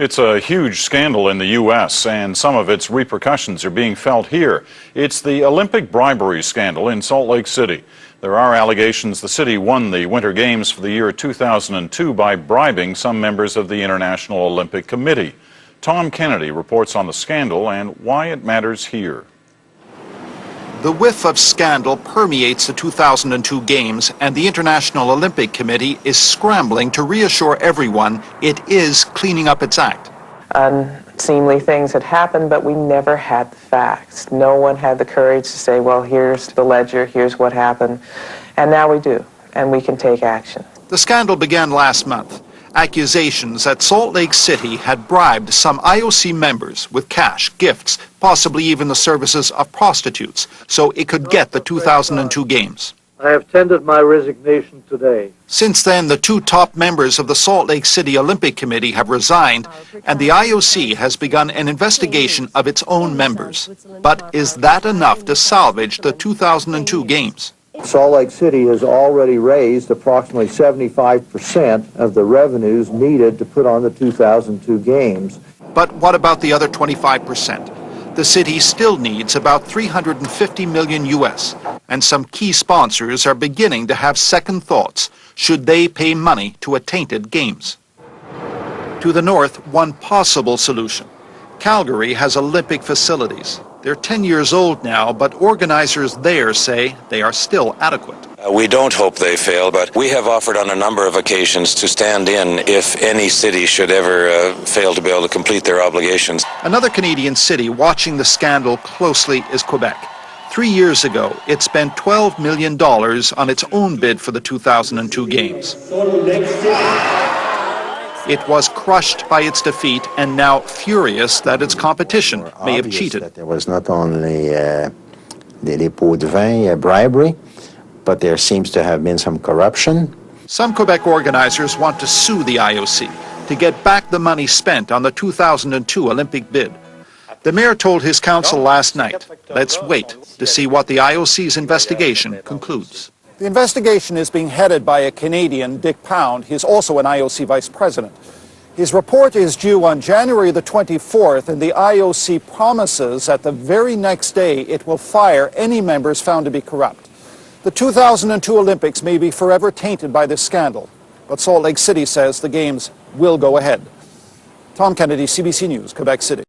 It's a huge scandal in the U.S., and some of its repercussions are being felt here. It's the Olympic bribery scandal in Salt Lake City. There are allegations the city won the Winter Games for the year 2002 by bribing some members of the International Olympic Committee. Tom Kennedy reports on the scandal and why it matters here. The whiff of scandal permeates the 2002 Games, and the International Olympic Committee is scrambling to reassure everyone it is cleaning up its act. Unseemly things had happened, but we never had the facts. No one had the courage to say, well, here's the ledger, here's what happened. And now we do, and we can take action. The scandal began last month. Accusations that Salt Lake City had bribed some IOC members with cash, gifts, possibly even the services of prostitutes, so it could get the 2002 Games. I have tendered my resignation today. Since then, the two top members of the Salt Lake City Olympic Committee have resigned, and the IOC has begun an investigation of its own members. But is that enough to salvage the 2002 Games? Salt Lake City has already raised approximately 75% of the revenues needed to put on the 2002 Games. But what about the other 25%? The city still needs about $350 million US, and some key sponsors are beginning to have second thoughts. Should they pay money to a tainted Games? To the north, one possible solution. Calgary has Olympic facilities. They're 10 years old now, but organizers there say they are still adequate. We don't hope they fail, but we have offered on a number of occasions to stand in if any city should ever fail to be able to complete their obligations. Another Canadian city watching the scandal closely is Quebec. 3 years ago, it spent $12 million on its own bid for the 2002 Games. It was crushed by its defeat and now furious that its competition may have cheated. There was not only the pots de vin bribery, but there seems to have been some corruption. Some Quebec organizers want to sue the IOC to get back the money spent on the 2002 Olympic bid. The mayor told his council last night, let's wait to see what the IOC's investigation concludes. The investigation is being headed by a Canadian, Dick Pound. He's also an IOC vice president. His report is due on January the 24th, and the IOC promises that the very next day it will fire any members found to be corrupt. The 2002 Olympics may be forever tainted by this scandal, but Salt Lake City says the Games will go ahead. Tom Kennedy, CBC News, Quebec City.